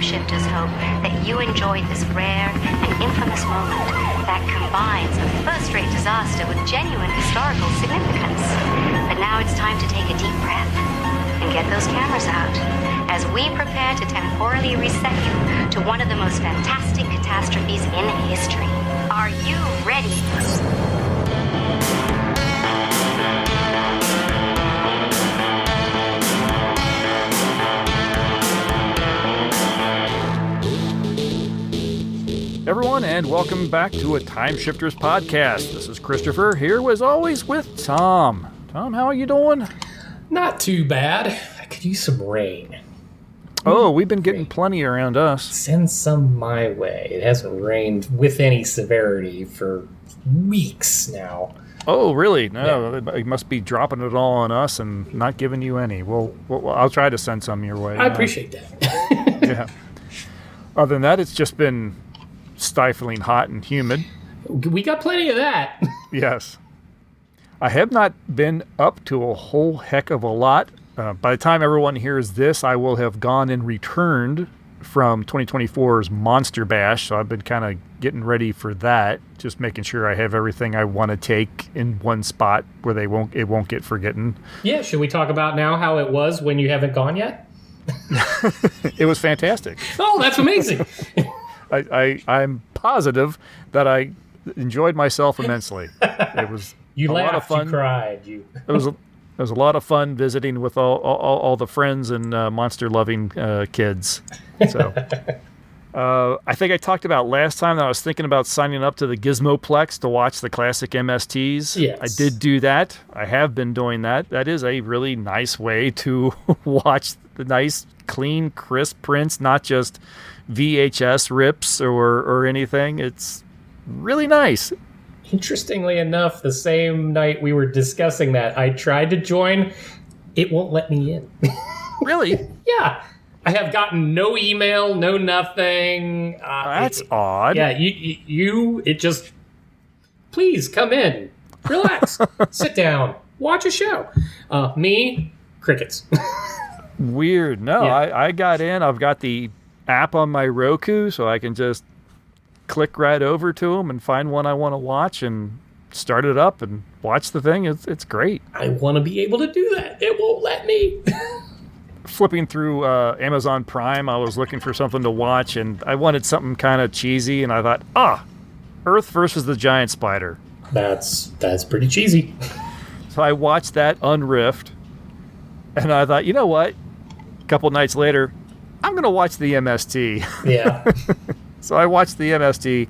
Timeshifters hope that you enjoyed this rare and infamous moment that combines a first-rate disaster with genuine historical significance. But now it's time to take a deep breath and get those cameras out as we prepare to temporally reset you to one of the most fantastic catastrophes in history. Are you ready? Everyone, and welcome back to a Time Shifters podcast. This is Christopher, here as always with Tom. Tom, how are you doing? Not too bad. I could use some rain. Oh, we've been getting plenty around us. Send some my way. It hasn't rained with any severity for weeks now. Oh, really? No, it must be dropping it all on us and not giving you any. Well, I'll try to send some your way. I appreciate that. Yeah. Other than that, it's just been stifling hot and humid. We got plenty of that. Yes. I have not been up to a whole heck of a lot. By the time everyone hears this, I will have gone and returned from 2024's Monster Bash, so I've been kind of getting ready for that, just making sure I have everything I want to take in one spot where it won't get forgotten. Yeah, should we talk about now how it was when you haven't gone yet? It was fantastic. Oh, that's amazing. I'm positive that I enjoyed myself immensely. It was you a laughed, lot of fun. You cried. It was a lot of fun visiting with all the friends and monster-loving kids. So, I think I talked about last time that I was thinking about signing up to the Gizmoplex to watch the classic MSTs. Yes. I did do that. I have been doing that. That is a really nice way to watch the nice, clean, crisp prints, not just VHS rips or anything. It's really nice. Interestingly enough, the same night we were discussing that, I tried to join. It won't let me in. Really? Yeah. I have gotten no email, no nothing. That's odd. Yeah, it just, please come in, relax, sit down, watch a show. Me, crickets. Weird. No, Yeah. I got in. I've got the app on my Roku, so I can just click right over to them and find one I want to watch and start it up and watch the thing. It's great. I want to be able to do that. It won't let me. Flipping through Amazon Prime, I was looking for something to watch, and I wanted something kind of cheesy, and I thought, Earth versus the Giant Spider. That's pretty cheesy. So I watched that unriffed, and I thought, you know what? A couple nights later, I'm going to watch the MST. Yeah. So I watched the MST,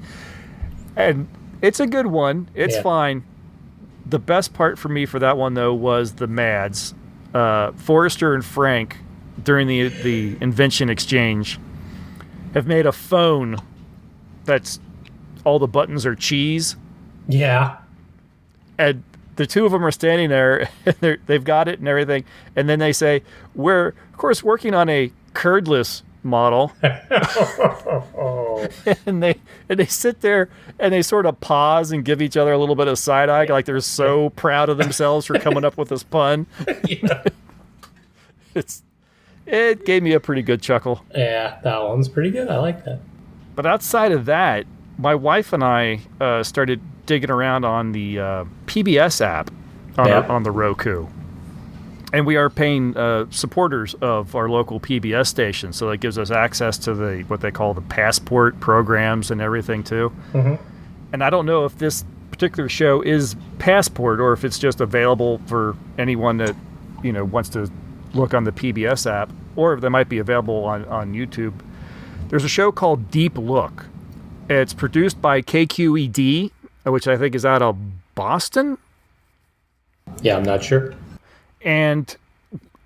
and it's a good one. It's fine. The best part for me for that one, though, was the Mads. Forrester and Frank, during the Invention Exchange, have made a phone that's all the buttons are cheese. Yeah. And the two of them are standing there, and they've got it and everything. And then they say, we're, of course, working on a curdless model. and they sit there and they sort of pause and give each other a little bit of side eye, like they're so proud of themselves for coming up with this pun. Yeah. It gave me a pretty good chuckle. Yeah, that one's pretty good. I like that. But outside of that, my wife and I started digging around on the PBS app on the Roku. And we are paying supporters of our local PBS station, so that gives us access to what they call the passport programs and everything too. Mm-hmm. And I don't know if this particular show is passport or if it's just available for anyone that wants to look on the PBS app, or if they might be available on YouTube. There's a show called Deep Look. It's produced by KQED, which I think is out of Boston. Yeah, I'm not sure. And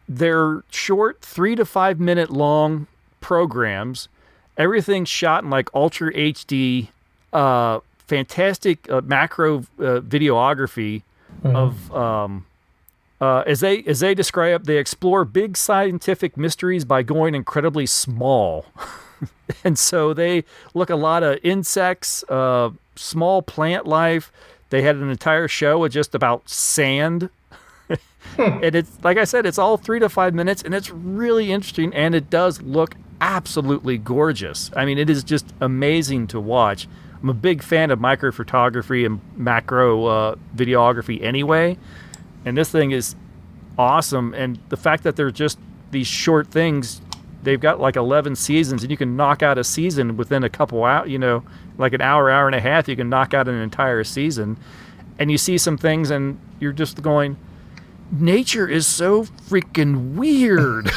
they're short 3 to 5 minute long programs. Everything's shot in like Ultra HD, fantastic macro videography of, as they describe, they explore big scientific mysteries by going incredibly small. And so they look a lot of insects, small plant life. They had an entire show just about sand. And it's, like I said, it's all 3 to 5 minutes, and it's really interesting, and it does look absolutely gorgeous. I mean, it is just amazing to watch. I'm a big fan of micro photography and macro videography anyway, and this thing is awesome. And the fact that they're just these short things, they've got like 11 seasons, and you can knock out a season within a couple hours, like an hour, hour and a half, you can knock out an entire season. And you see some things and you're just going, nature is so freaking weird.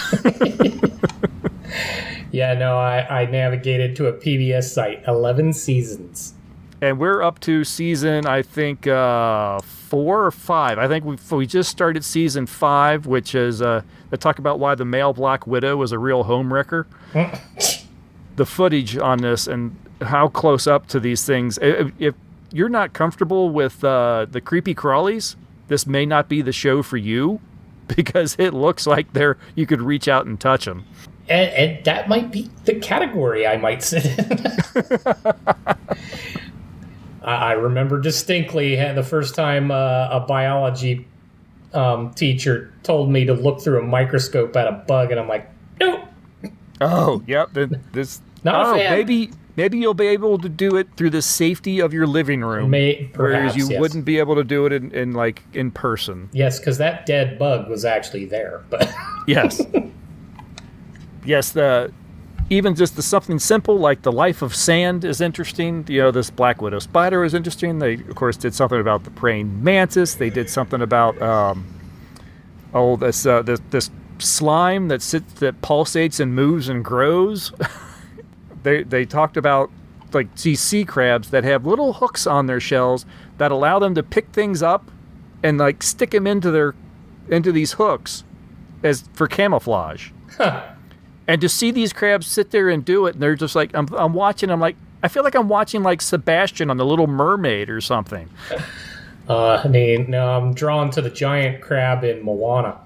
Yeah, no, I navigated to a PBS site, 11 seasons. And we're up to season, I think, 4 or 5. I think we just started season 5, which is they talk about why the male Black Widow was a real homewrecker. The footage on this and how close up to these things. If you're not comfortable with the creepy crawlies, this may not be the show for you, because it looks like you could reach out and touch them. And that might be the category I might sit in. I remember distinctly the first time a biology teacher told me to look through a microscope at a bug, and I'm like, nope. Oh, yep. Not a fan. Maybe you'll be able to do it through the safety of your living room, whereas you wouldn't be able to do it in person. Yes, because that dead bug was actually there. But yes, yes. Even just something simple like the life of sand is interesting. This Black Widow spider is interesting. They, of course, did something about the praying mantis. They did something about this slime that pulsates and moves and grows. They talked about like these sea crabs that have little hooks on their shells that allow them to pick things up and like stick them into these hooks as for camouflage. Huh. And to see these crabs sit there and do it, and they're just like, I'm watching. I'm like, I feel like I'm watching like Sebastian on The Little Mermaid or something. No, I'm drawn to the giant crab in Moana.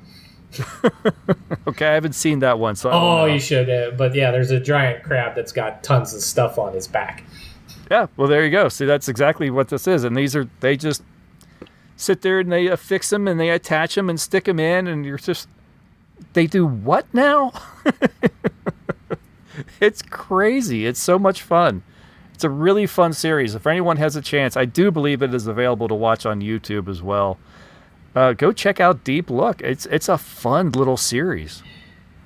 Okay, I haven't seen that one. So you should. But yeah, there's a giant crab that's got tons of stuff on his back. Yeah, well, there you go. See, that's exactly what this is. And they just sit there and they affix them and they attach them and stick them in, and they do what now? It's crazy. It's so much fun. It's a really fun series. If anyone has a chance, I do believe it is available to watch on YouTube as well. Go check out Deep Look. It's a fun little series.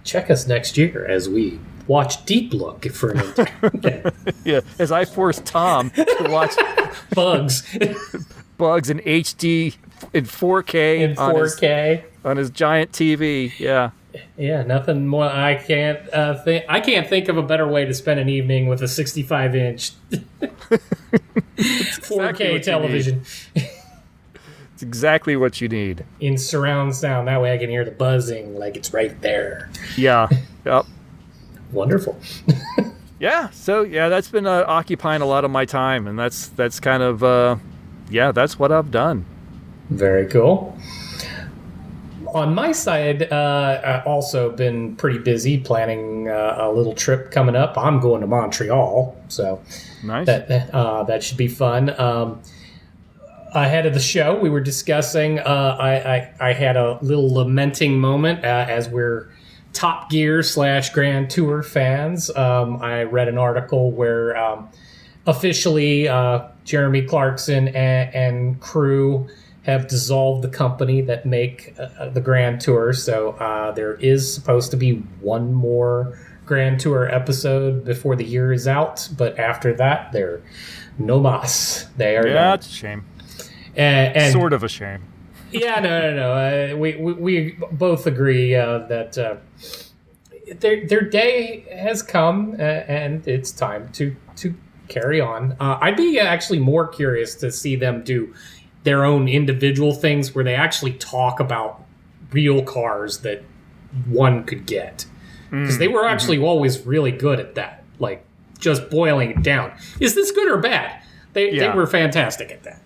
Check us next year as we watch Deep Look for an entire Yeah, as I force Tom to watch Bugs in HD in 4K on his giant TV. Yeah, nothing more. I can't think of a better way to spend an evening with a 65-inch 4K television. It's exactly what you need. In surround sound. That way I can hear the buzzing like it's right there. Yeah. Yep. Wonderful. Yeah. So, that's been occupying a lot of my time. And that's kind of, that's what I've done. Very cool. On my side, I've also been pretty busy planning a little trip coming up. I'm going to Montreal, so nice. That should be fun. Ahead of the show, we were discussing. I had a little lamenting moment as we're Top Gear / Grand Tour fans. I read an article where officially Jeremy Clarkson and crew have dissolved the company that make the Grand Tour. So there is supposed to be one more Grand Tour episode before the year is out. But after that, they're no mas. They are done. It's a shame. And sort of a shame. Yeah, no. We both agree that their day has come and it's time to carry on. I'd be actually more curious to see them do their own individual things where they actually talk about real cars that one could get. Because they were actually always really good at that. Like, just boiling it down. Is this good or bad? They were fantastic at that.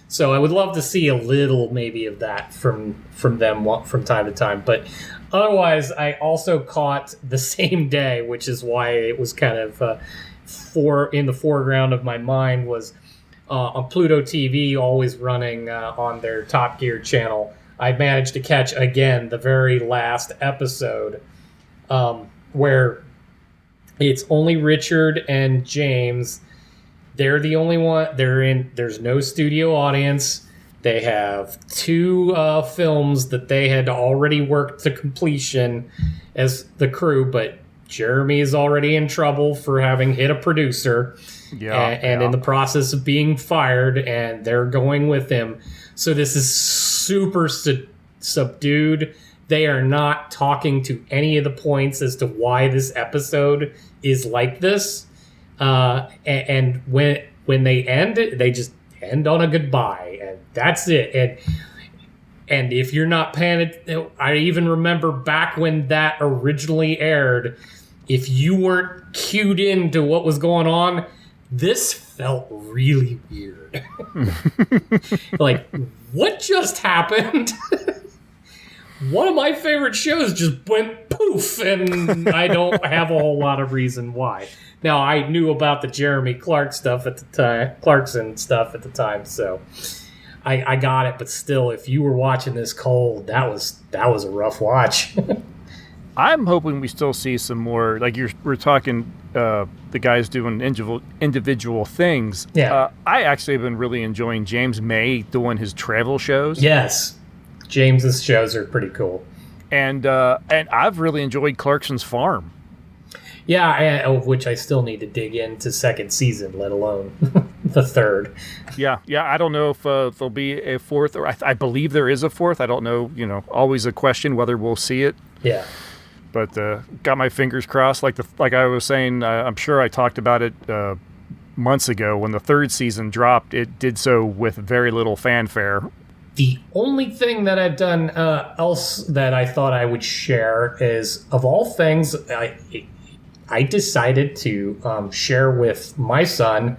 So I would love to see a little maybe of that from them from time to time. But otherwise, I also caught the same day, which is why it was kind of in the foreground of my mind, was on Pluto TV, always running on their Top Gear channel. I managed to catch, again, the very last episode where It's only Richard and James. They're the only one. There's no studio audience. They have 2 films that they had already worked to completion as the crew, but Jeremy is already in trouble for having hit a producer and in the process of being fired, and they're going with him. So this is super subdued. They are not talking to any of the points as to why this episode is like this. And when they end it, they just end on a goodbye, and that's it. And if you're not paying it, I even remember back when that originally aired, if you weren't cued into what was going on, this felt really weird. Like, what just happened? One of my favorite shows just went poof, and I don't have a whole lot of reason why. Now, I knew about the Jeremy Clarkson stuff at the time, so I got it. But still, if you were watching this cold, that was a rough watch. I'm hoping we still see some more. Like we're talking, the guys doing individual things. Yeah, I actually have been really enjoying James May doing his travel shows. Yes, James's shows are pretty cool, and I've really enjoyed Clarkson's Farm. Yeah, of which I still need to dig into second season, let alone the third. Yeah. I don't know if there'll be a fourth, or I believe there is a fourth. I don't know. Always a question whether we'll see it. Yeah. But got my fingers crossed. Like I was saying, I'm sure I talked about it months ago when the third season dropped. It did so with very little fanfare. The only thing that I've done else that I thought I would share is, of all things, I decided to share with my son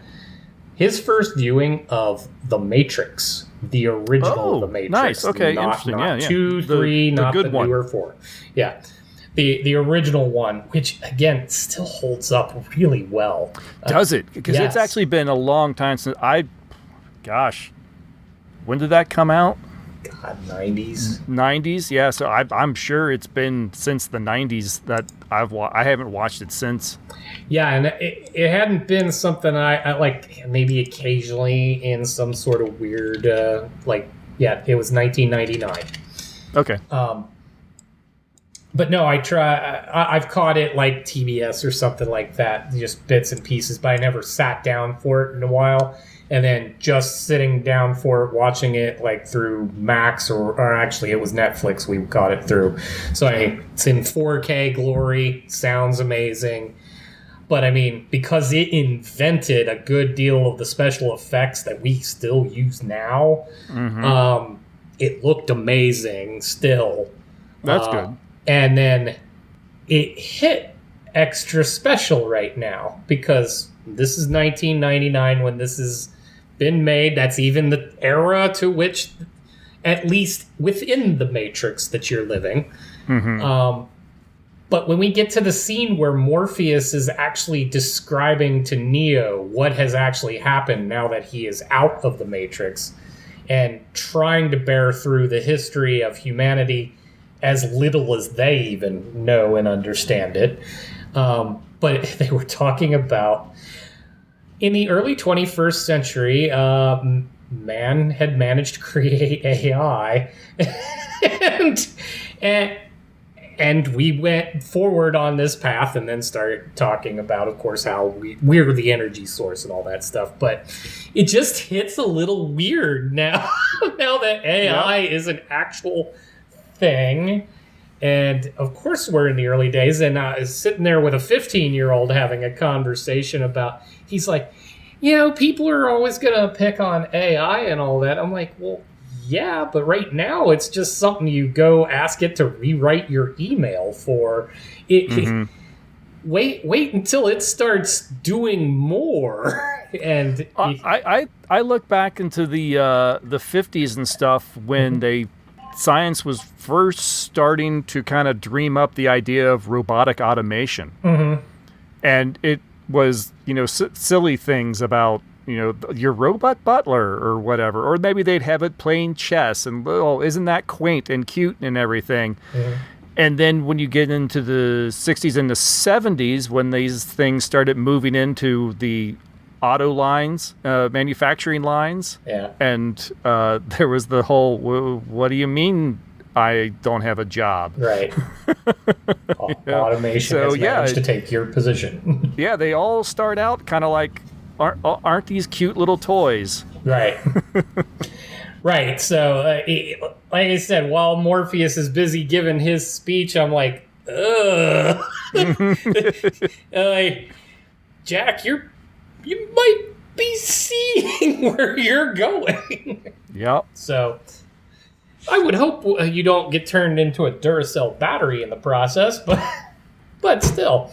his first viewing of The Matrix, the original The Matrix. Nice. Okay, interesting. Not 2, 3, not the newer 4. Yeah, the original one, which again still holds up really well. Does it? Because it's actually been a long time since when did that come out? God, 90s. 90s, yeah. So I'm sure it's been since the 90s that I haven't watched it since. Yeah, and it hadn't been something I like, maybe occasionally in some sort of weird it was 1999. Okay. But no, I've caught it like TBS or something like that, just bits and pieces, but I never sat down for it in a while. And then just sitting down for it, watching it like through Max or actually it was Netflix we got it through. So it's in 4K glory, sounds amazing. But I mean, because it invented a good deal of the special effects that we still use now, it looked amazing still. That's good. And then it hit extra special right now because this is 1999 when this has been made. That's even the era to which, at least within the Matrix, that you're living. But when we get to the scene where Morpheus is actually describing to Neo what has actually happened now that he is out of the Matrix and trying to bear through the history of humanity as little as they even know and understand it. But they were talking about, in the early 21st century, man had managed to create AI, and we went forward on this path and then started talking about, of course, how we're the energy source and all that stuff. But it just hits a little weird now, now that AI is an actual thing. And of course we're in the early days, and I was sitting there with a 15-year-old having a conversation about, he's like, people are always going to pick on AI and all that. I'm like, well, yeah, but right now it's just something you go ask it to rewrite your email for. Wait until it starts doing more. And I look back into the 50s and stuff when science was first starting to kind of dream up the idea of robotic automation. And it was, silly things about, your robot butler or whatever. Or maybe they'd have it playing chess and, isn't that quaint and cute and everything. And then when you get into the 60s and the 70s, when these things started moving into the auto lines, manufacturing lines, and there was the whole, what do you mean I don't have a job? Right. Automation has managed to take your position. Yeah, they all start out kind of like, aren't these cute little toys? Right. Right. So, like I said, while Morpheus is busy giving his speech, I'm like, ugh. Like, Jack, you might be seeing where you're going. Yep. So, I would hope you don't get turned into a Duracell battery in the process, but still,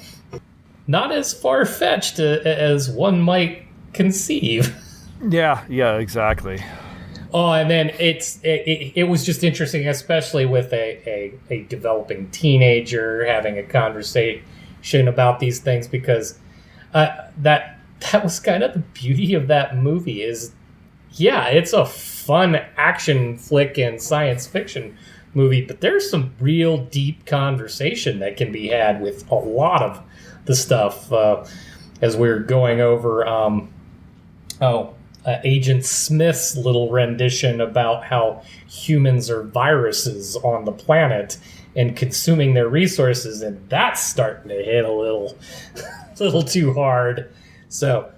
not as far-fetched as one might conceive. Yeah, exactly. Oh, and then it was just interesting, especially with a developing teenager having a conversation about these things, because that was kind of the beauty of that movie is, yeah, it's a fun action flick and science fiction movie, but there's some real deep conversation that can be had with a lot of the stuff as we're going over Agent Smith's little rendition about how humans are viruses on the planet and consuming their resources, and that's starting to hit a little too hard. So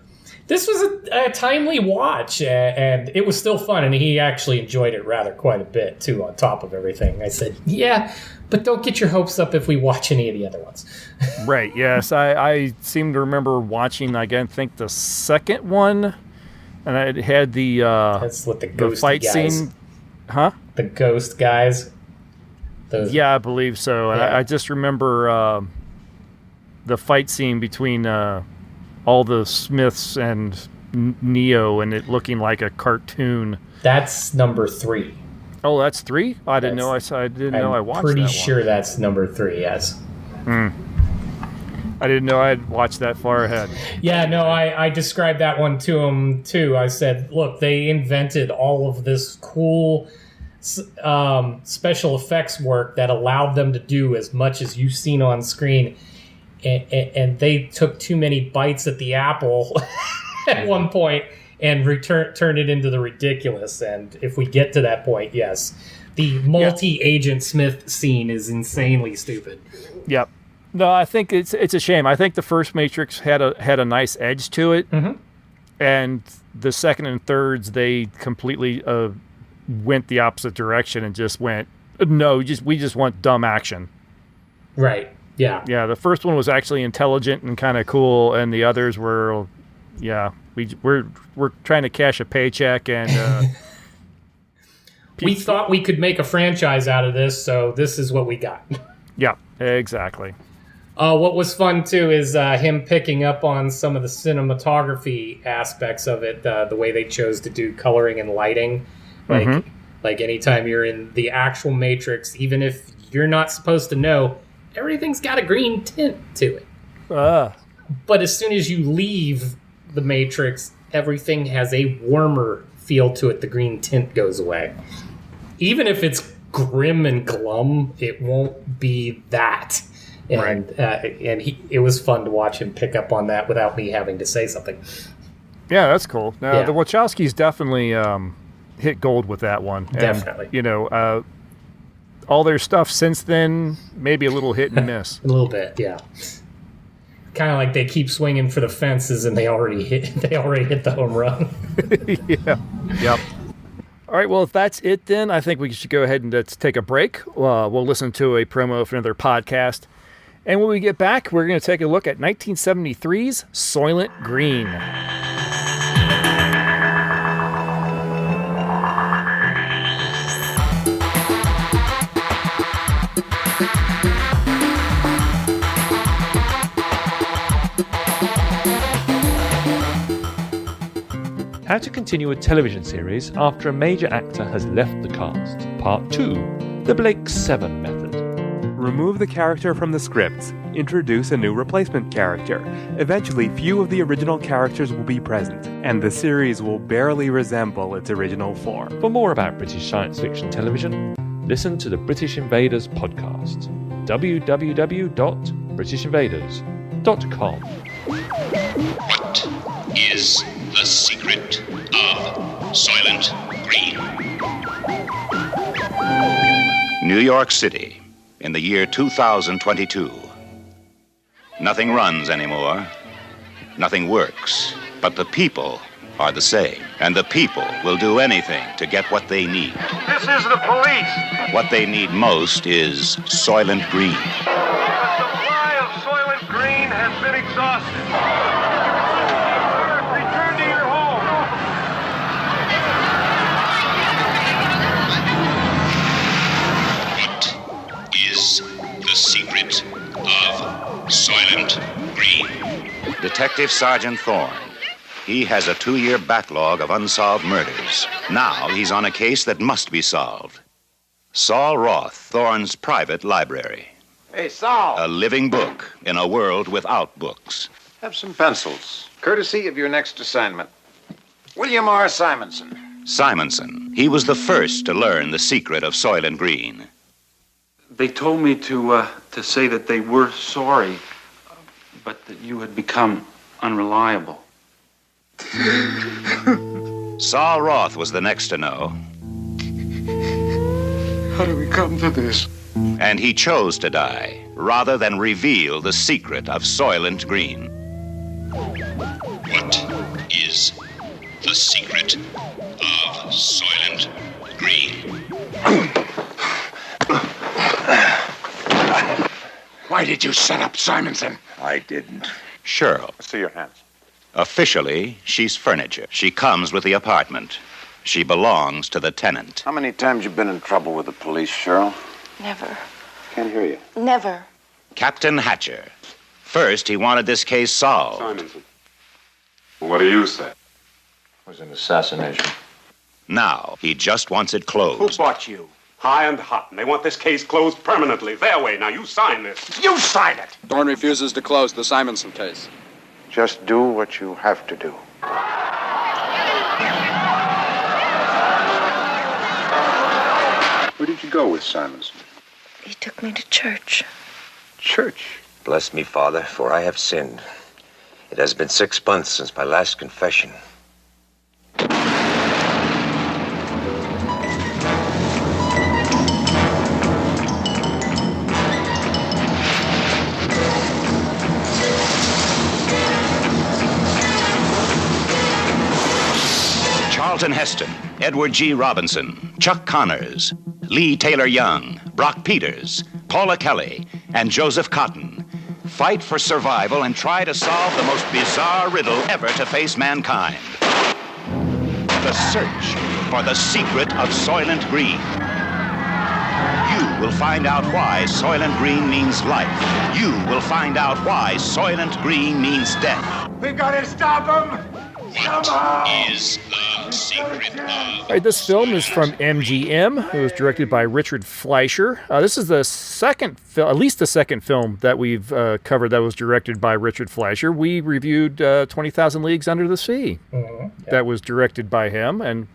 this was a timely watch, and it was still fun, and he actually enjoyed it quite a bit, too, on top of everything. I said, yeah, but don't get your hopes up if we watch any of the other ones. Right, yes. I seem to remember watching, I think, the second one, and it had the that's what the fight guys. Scene. Huh? The ghost guys. Yeah, I believe so. And I just remember the fight scene between all the Smiths and Neo, and it looking like a cartoon. That's number 3. Oh, that's 3? I didn't know. I watched that one. I'm pretty sure that's number 3. Yes. I didn't know I'd watched that far ahead. Yeah, no, I described that one to him, too. I said, look, they invented all of this cool special effects work that allowed them to do as much as you've seen on screen, and they took too many bites at the apple at one point and turned it into the ridiculous. And if we get to that point, yes, the multi-Agent Smith scene is insanely stupid. Yep. No, I think it's a shame. I think the first Matrix had a nice edge to it, and the second and thirds they completely went the opposite direction and just went we just want dumb action. Right. Yeah. Yeah. The first one was actually intelligent and kind of cool, and the others were, we're trying to cash a paycheck, and we thought we could make a franchise out of this, so this is what we got. Yeah. Exactly. What was fun, too, is him picking up on some of the cinematography aspects of it, the way they chose to do coloring and lighting. Like anytime you're in the actual Matrix, even if you're not supposed to know, everything's got a green tint to it. But as soon as you leave the Matrix, everything has a warmer feel to it. The green tint goes away. Even if it's grim and glum, it won't be that. And it was fun to watch him pick up on that without me having to say something. Yeah, that's cool. Now, the Wachowskis definitely hit gold with that one. Definitely. And, all their stuff since then, maybe a little hit and miss. A little bit, yeah. Kind of like they keep swinging for the fences and they already hit the home run. Yeah. Yep. All right, well, if that's it then, I think we should go ahead and take a break. We'll listen to a promo for another podcast. And when we get back, we're going to take a look at 1973's Soylent Green. How to continue a television series after a major actor has left the cast. Part 2. The Blake 7 Method. Remove the character from the script. Introduce a new replacement character. Eventually, few of the original characters will be present, and the series will barely resemble its original form. For more about British science fiction television, listen to the British Invaders podcast. www.britishinvaders.com. What is the secret of Soylent Green? New York City, in the year 2022. Nothing runs anymore. Nothing works. But the people are the same. And the people will do anything to get what they need. This is the police. What they need most is Soylent Green. The supply of Soylent Green has been exhausted. Return to your home. What is the secret of Soylent Green? Detective Sergeant Thorne. He has a 2-year backlog of unsolved murders. Now he's on a case that must be solved. Saul Roth, Thorne's private library. Hey, Saul. A living book in a world without books. Have some pencils, courtesy of your next assignment. William R. Simonson. Simonson. He was the first to learn the secret of Soylent Green. They told me to say that they were sorry, but that you had become unreliable. Saul Roth was the next to know. How do we come to this? And he chose to die rather than reveal the secret of Soylent Green. What is the secret of Soylent Green? Why did you set up Simonson? I didn't. Cheryl. See your hands. Officially, she's furniture. She comes with the apartment. She belongs to the tenant. How many times you been in trouble with the police, Cheryl? Never. Can't hear you. Never. Captain Hatcher. First, he wanted this case solved. Simonson. What do you say? It was an assassination. Now, he just wants it Who closed. bought you? High and hot, and they want this case closed permanently. Their way. Now, you sign this. You sign it! Thorne refuses to close the Simonson case. Just do what you have to do. Where did you go with Simonson? He took me to church. Church. Bless me, Father, for I have sinned. It has been 6 months since my last confession. Charlton Heston, Edgar G. Robinson, Chuck Connors, Leigh Taylor-Young, Brock Peters, Paula Kelly, and Joseph Cotton fight for survival and try to solve the most bizarre riddle ever to face mankind. The search for the secret of Soylent Green. You will find out why Soylent Green means life. You will find out why Soylent Green means death. We've got to stop him. What is the secret of... All right, this film is from MGM. It was directed by Richard Fleischer. This is the second film, at least the second film that we've covered that was directed by Richard Fleischer. We reviewed 20,000 Leagues Under the Sea. That was directed by him. And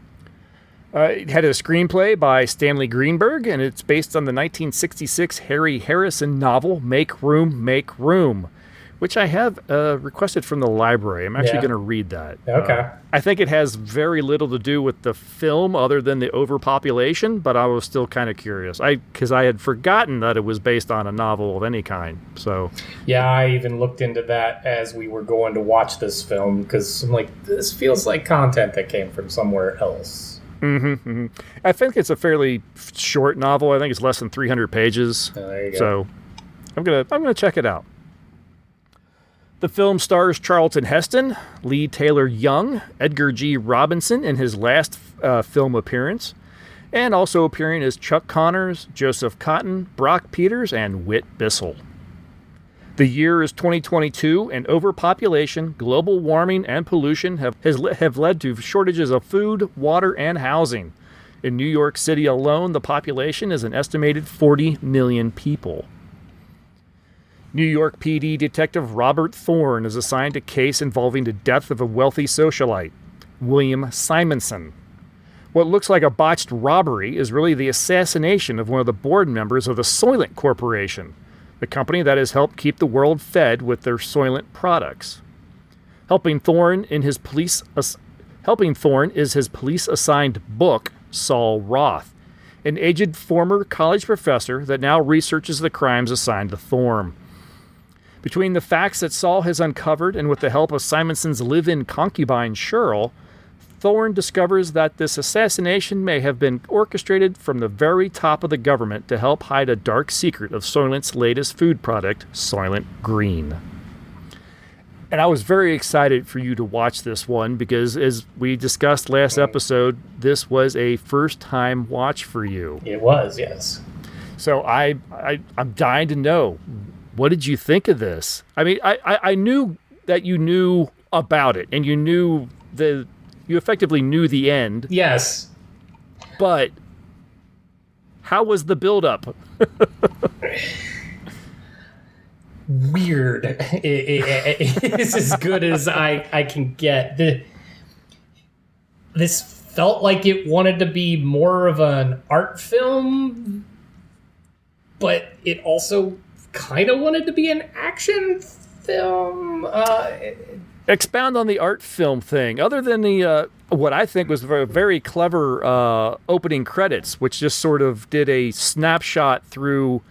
it had a screenplay by Stanley Greenberg, and it's based on the 1966 Harry Harrison novel Make Room, Make Room, which I have requested from the library. I'm actually going to read that. Okay. I think it has very little to do with the film other than the overpopulation, but I was still kind of curious. Because I had forgotten that it was based on a novel of any kind. So yeah, I even looked into that as we were going to watch this film, because I'm like, this feels like content that came from somewhere else. I think it's a fairly short novel. I think it's less than 300 pages. There you go. So I'm gonna check it out. The film stars Charlton Heston, Leigh Taylor-Young, Edgar G. Robinson in his last film appearance, and also appearing as Chuck Connors, Joseph Cotton, Brock Peters, and Whit Bissell. The year is 2022, and overpopulation, global warming, and pollution have led to shortages of food, water, and housing. In New York City alone, the population is an estimated 40 million people. New York PD Detective Robert Thorne is assigned a case involving the death of a wealthy socialite, William Simonson. What looks like a botched robbery is really the assassination of one of the board members of the Soylent Corporation, the company that has helped keep the world fed with their Soylent products. Helping Thorne is his police-assigned book, Saul Roth, an aged former college professor that now researches the crimes assigned to Thorne. Between the facts that Saul has uncovered and with the help of Simonson's live-in concubine, Cheryl, Thorne discovers that this assassination may have been orchestrated from the very top of the government to help hide a dark secret of Soylent's latest food product, Soylent Green. And I was very excited for you to watch this one because, as we discussed last episode, this was a first-time watch for you. It was, yes. So I'm dying to know, what did you think of this? I mean, I knew that you knew about it, and you effectively knew the end. Yes. But how was the build-up? Weird. It's as good as I can get. This felt like it wanted to be more of an art film, but it also kind of wanted to be an action film. Expound on the art film thing. Other than the what I think was very, very clever opening credits, which just sort of did a snapshot through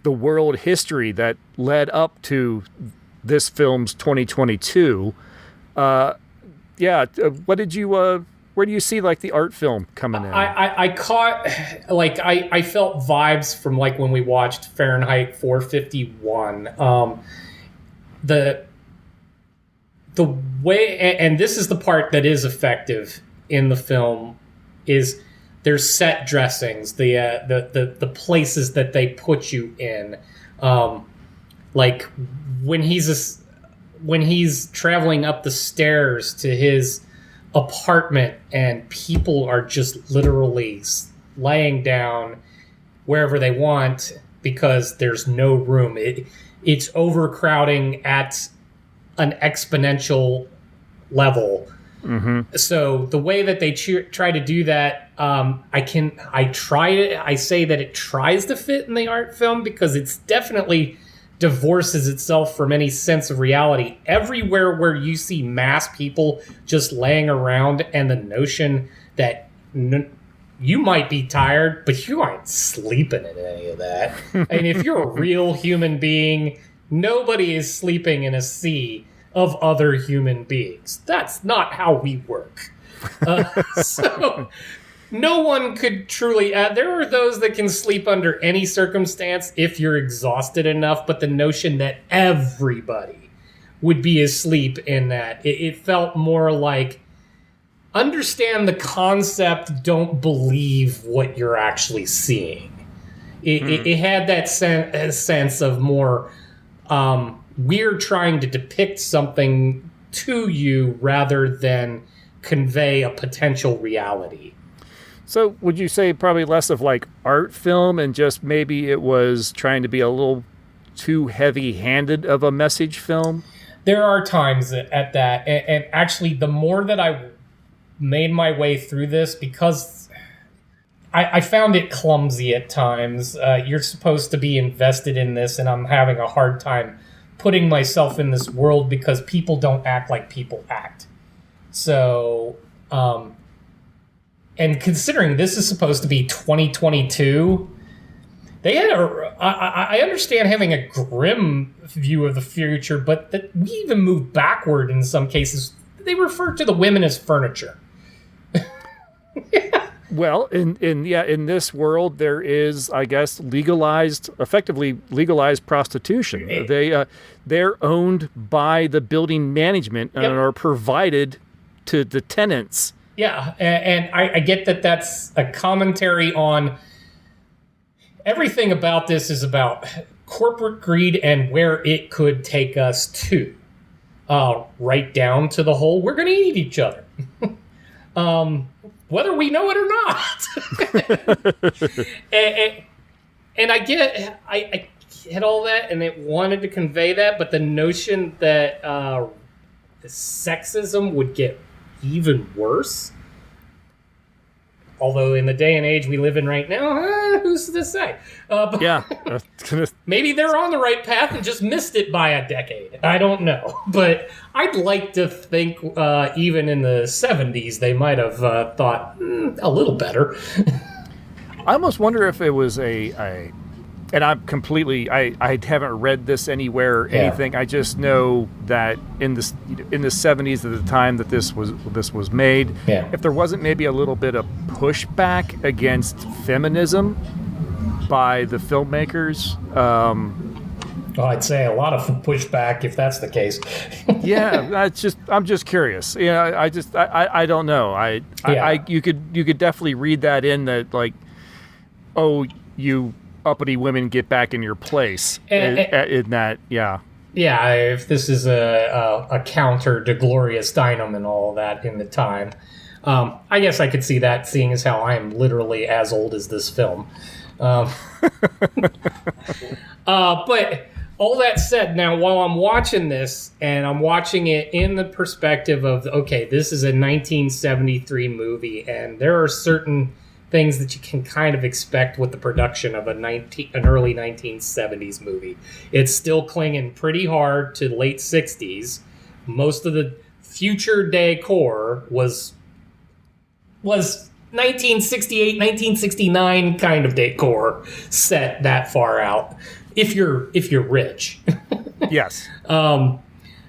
the world history that led up to this film's 2022. What did you? Where do you see like the art film coming in? I caught I felt vibes from like when we watched Fahrenheit 451. The way, and this is the part that is effective in the film, is there's set dressings, the places that they put you in, like when he's traveling up the stairs to his apartment and people are just literally laying down wherever they want because there's no room. It's overcrowding at an exponential level. Mm-hmm. So the way that they try to do that, I say that it tries to fit in the art film because it's definitely divorces itself from any sense of reality. Everywhere where you see mass people just laying around and the notion that you might be tired, but you aren't sleeping in any of that. I mean, if you're a real human being, nobody is sleeping in a sea of other human beings. That's not how we work. So no one could truly... there are those that can sleep under any circumstance if you're exhausted enough, but the notion that everybody would be asleep in that, it felt more like, understand the concept, don't believe what you're actually seeing. It had that sense of more... we're trying to depict something to you rather than convey a potential reality. So would you say probably less of like art film and just maybe it was trying to be a little too heavy-handed of a message film? There are times at that. And actually, the more that I made my way through this, because I found it clumsy at times. You're supposed to be invested in this, and I'm having a hard time putting myself in this world because people don't act like people act. So, and considering this is supposed to be 2022, they had I understand having a grim view of the future, but that we even move backward in some cases. They refer to the women as furniture. Well, in this world, there is, I guess, effectively legalized prostitution. They're owned by the building management and are provided to the tenants. Yeah, and I get that that's a commentary on everything about this is about corporate greed and where it could take us to. Right down to the whole, we're going to eat each other. Whether we know it or not. and I get all that, and it wanted to convey that, but the notion that the sexism would get even worse, Although in the day and age we live in right now, who's to say? But Yeah. maybe they're on the right path and just missed it by a decade. I don't know. But I'd like to think even in the 70s they might have thought a little better. I almost wonder if it was and I'm completely, I haven't read this anywhere or anything. I just know that in the 70s at the time that this was made, if there wasn't maybe a little bit of pushback against feminism by the filmmakers. I'd say a lot of pushback if that's the case. Yeah, I'm just curious. I don't know. You could definitely read that in that, like, oh, you uppity women, get back in your place in that. Yeah, if this is a counter to Gloria Steinem and all that in the time, I guess I could see that, seeing as how I am literally as old as this film. But all that said, now while I'm watching this, and I'm watching it in the perspective of, okay, this is a 1973 movie, and there are certain things that you can kind of expect with the production of an early 1970s movie. It's still clinging pretty hard to the late 60s. Most of the future decor was 1968, 1969 kind of decor set that far out. If you're rich. Yes.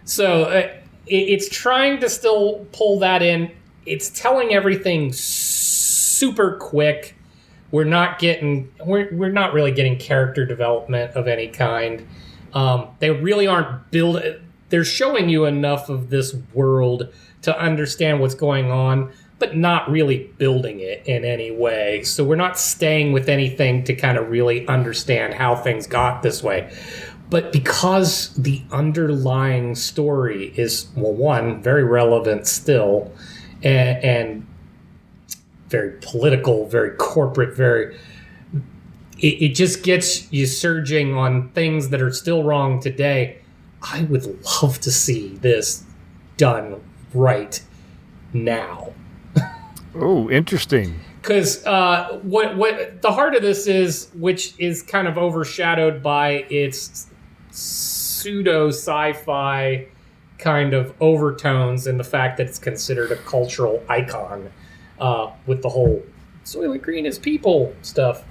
So it's trying to still pull that in. It's telling everything super quick. We're not really getting character development of any kind. They really aren't building. They're showing you enough of this world to understand what's going on, but not really building it in any way. So we're not staying with anything to kind of really understand how things got this way. But because the underlying story is, well, one, very relevant still, and very political, very corporate, it just gets you surging on things that are still wrong today. I would love to see this done right now. Oh, interesting. Because what the heart of this is, which is kind of overshadowed by its pseudo sci-fi kind of overtones and the fact that it's considered a cultural icon, with the whole Soylent Green is people stuff.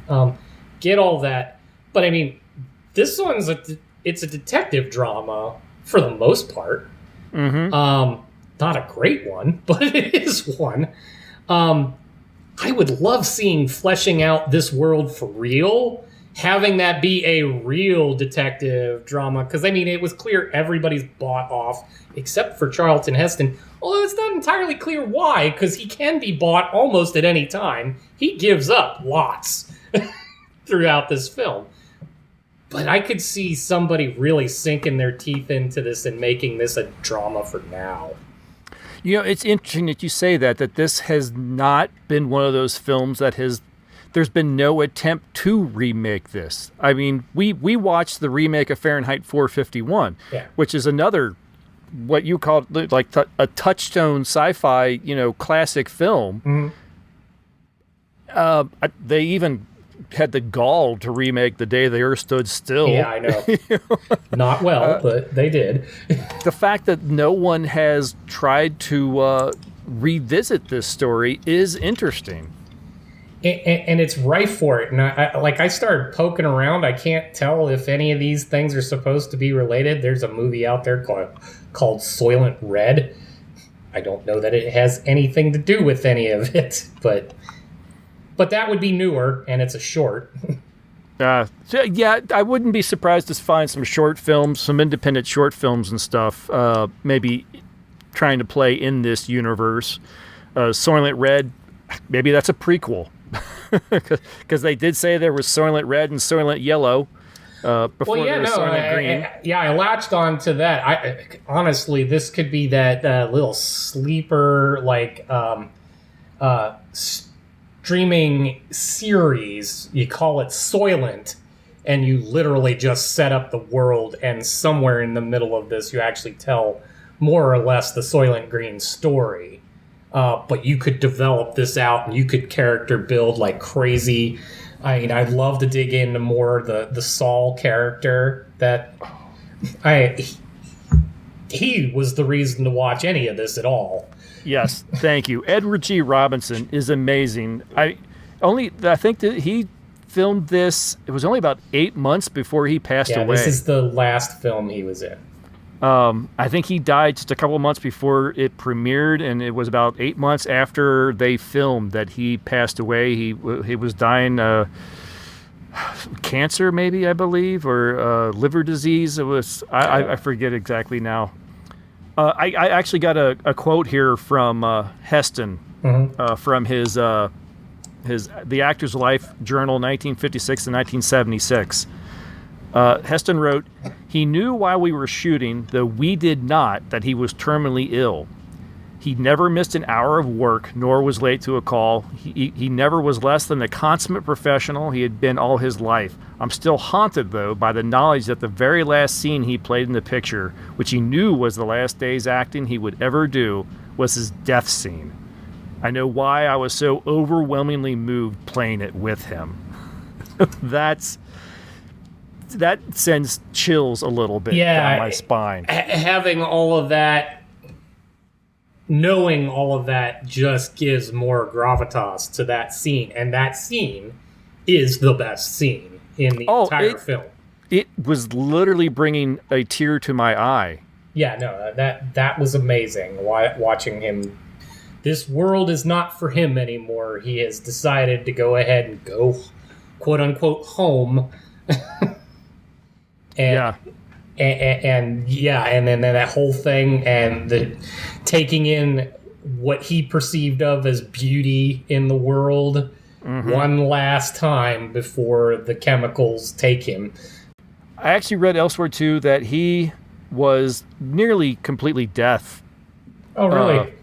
Get all that, but I mean, this one's it's a detective drama for the most part. Mm-hmm. Not a great one, but it is one. I would love seeing fleshing out this world for real, having that be a real detective drama. Because, I mean, it was clear everybody's bought off, except for Charlton Heston. Although it's not entirely clear why, because he can be bought almost at any time. He gives up lots throughout this film. But I could see somebody really sinking their teeth into this and making this a drama for now. You know, it's interesting that you say that this has not been one of those films that there's been no attempt to remake this. I mean, we watched the remake of Fahrenheit 451, which is another, what you call like a touchstone sci-fi, classic film. Mm-hmm. They even had the gall to remake The Day the Earth Stood Still. Yeah, I know. Not well, but they did. The fact that no one has tried to revisit this story is interesting. And it's rife for it. And I started poking around. I can't tell if any of these things are supposed to be related. There's a movie out there called Soylent Red. I don't know that it has anything to do with any of it, but that would be newer, and it's a short. Yeah, I wouldn't be surprised to find some short films, some independent short films and stuff, maybe trying to play in this universe. Soylent Red, maybe that's a prequel. Because they did say there was Soylent Red and Soylent Yellow before there was Soylent Green. I latched on to that. Honestly, this could be that little sleeper, streaming series. You call it Soylent, and you literally just set up the world, and somewhere in the middle of this you actually tell more or less the Soylent Green story. but you could develop this out and you could character build like crazy. I mean, I'd love to dig into more the Saul character that he was the reason to watch any of this at all. Yes, thank you. Edgar G. Robinson is amazing. I think that he filmed this. It was only about 8 months before he passed away. This is the last film he was in. I think he died just a couple of months before it premiered, and it was about 8 months after they filmed that he passed away. He was dying cancer, maybe, I believe, or liver disease. It was I forget exactly now. I actually got a quote here from Heston from his The Actor's Life Journal, 1956 to 1976. Heston wrote, "He knew while we were shooting, though we did not, that he was terminally ill. He never missed an hour of work, nor was late to a call. He never was less than the consummate professional he had been all his life. I'm still haunted, though, by the knowledge that the very last scene he played in the picture, which he knew was the last day's acting he would ever do, was his death scene. I know why I was so overwhelmingly moved playing it with him." That sends chills a little bit down my spine. Having all of that, knowing all of that just gives more gravitas to that scene. And that scene is the best scene in the entire film. It was literally bringing a tear to my eye. Yeah, no, that was amazing. Watching him. This world is not for him anymore. He has decided to go ahead and go, quote unquote, home. And then that whole thing and the taking in what he perceived of as beauty in the world one last time before the chemicals take him. I actually read elsewhere too that he was nearly completely deaf. Oh, really?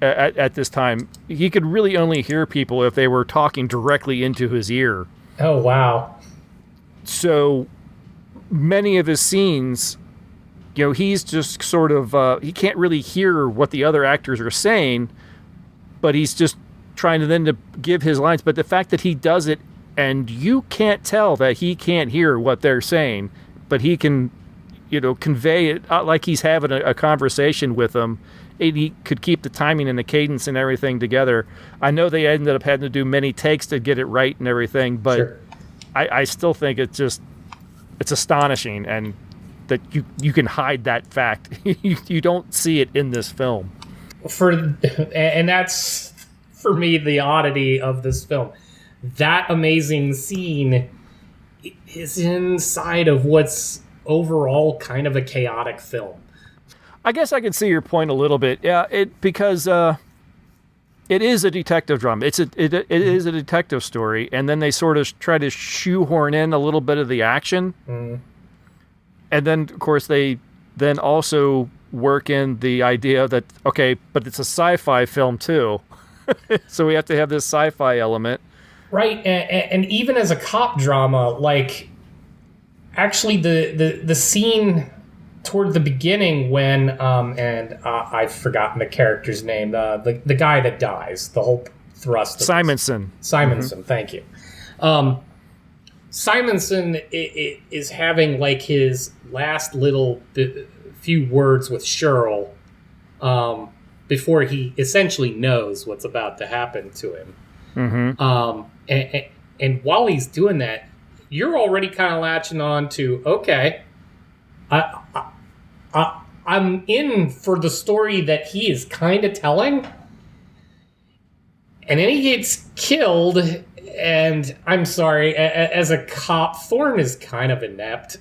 At this time, he could really only hear people if they were talking directly into his ear. Oh, wow. So many of his scenes, he's just sort of, he can't really hear what the other actors are saying, but he's just trying to give his lines. But the fact that he does it and you can't tell that he can't hear what they're saying, but he can, convey it like he's having a conversation with them. He could keep the timing and the cadence and everything together. I know they ended up having to do many takes to get it right and everything, but sure. I still think it's astonishing, and that you can hide that fact. You don't see it in this film. And that's, for me, the oddity of this film. That amazing scene is inside of what's overall kind of a chaotic film. I guess I can see your point a little bit. Yeah, because it is a detective drama. It is a detective story, and then they sort of try to shoehorn in a little bit of the action. And then, of course, they then also work in the idea that, okay, but it's a sci-fi film too. So we have to have this sci-fi element. Right, and even as a cop drama, like, actually the scene toward the beginning when, I've forgotten the character's name, the guy that dies, the whole thrust of Simonson. Thank you. Simonson is having, like, his last little few words with Cheryl before he essentially knows what's about to happen to him. And while he's doing that, you're already kind of latching on to, okay, I'm in for the story that he is kind of telling. And then he gets killed, and I'm sorry, as a cop, Thorne is kind of inept.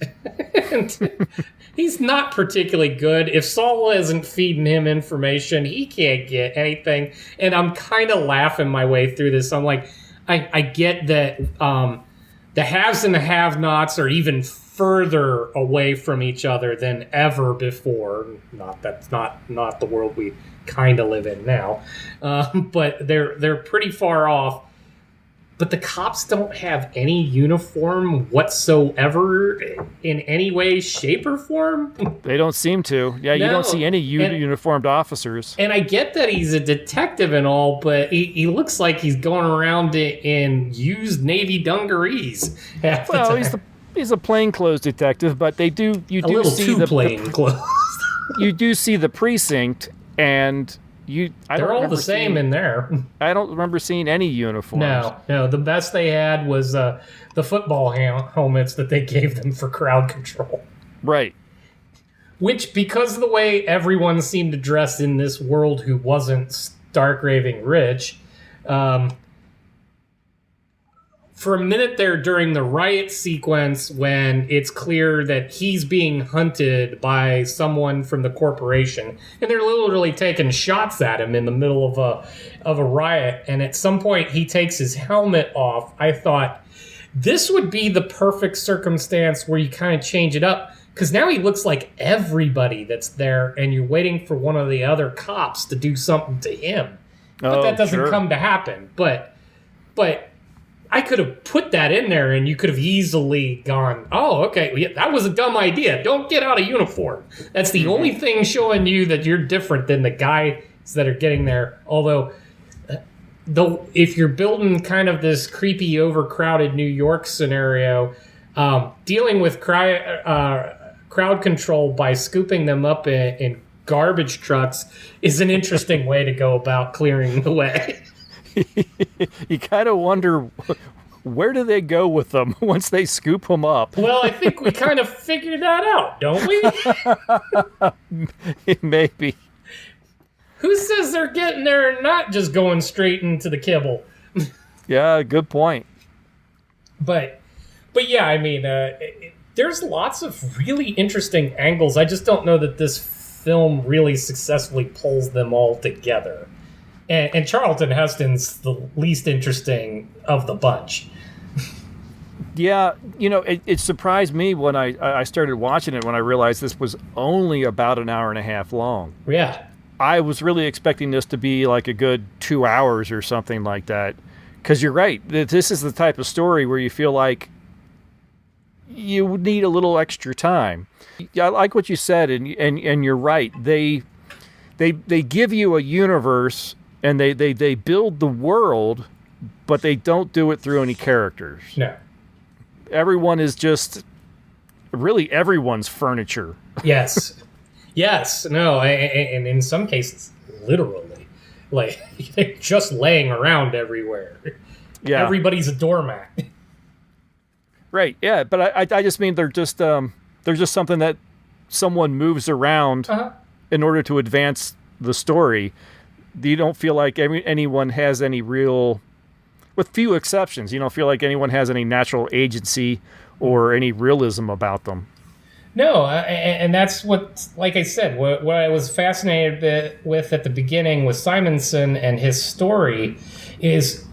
And he's not particularly good. If Saul isn't feeding him information, he can't get anything. And I'm kind of laughing my way through this. I'm like, I get that the haves and the have-nots are even further away from each other than ever before. That's not the world we kind of live in now, but they're pretty far off. but the cops don't have any uniform whatsoever in any way, shape, or form. They don't seem to. Yeah, you don't see any uniformed officers. And I get that he's a detective and all, but he looks like he's going around in used Navy dungarees. Well, he's a plainclothes detective, but you do see the plainclothes. You do see the precinct, and they're all the same in there. I don't remember seeing any uniforms. No. The best they had was the football helmets that they gave them for crowd control. Right. Which, because of the way everyone seemed to dress in this world who wasn't stark raving rich, for a minute there during the riot sequence, when it's clear that he's being hunted by someone from the corporation, and they're literally taking shots at him in the middle of a riot, and at some point he takes his helmet off, I thought this would be the perfect circumstance where you kind of change it up, because now he looks like everybody that's there, and you're waiting for one of the other cops to do something to him. But that doesn't come to happen. But I could have put that in there, and you could have easily gone, oh, okay, yeah, that was a dumb idea. Don't get out of uniform. That's the only thing showing you that you're different than the guys that are getting there. Although, if you're building kind of this creepy, overcrowded New York scenario, dealing with crowd control by scooping them up in garbage trucks is an interesting way to go about clearing the way. You kind of wonder, where do they go with them once they scoop them up? Well, I think we kind of figured that out, don't we? Maybe. Who says they're getting there and not just going straight into the kibble? Yeah, good point. But yeah, I mean, there's lots of really interesting angles. I just don't know that this film really successfully pulls them all together. And Charlton Heston's the least interesting of the bunch. Yeah, it surprised me when I started watching it, when I realized this was only about an hour and a half long. Yeah. I was really expecting this to be like a good 2 hours or something like that. Because you're right. This is the type of story where you feel like you need a little extra time. I like what you said, and you're right. They give you a universe, and they build the world, but they don't do it through any characters. No. Everyone is just really everyone's furniture. Yes. Yes. No. And in some cases, literally, like they're just laying around everywhere. Yeah. Everybody's a doormat. Right. Yeah. But I just mean they're just something that someone moves around in order to advance the story. You don't feel like anyone has any real, with few exceptions, you don't feel like anyone has any natural agency or any realism about them. No, and that's what, like I said, what I was fascinated with at the beginning with Simonson and his story is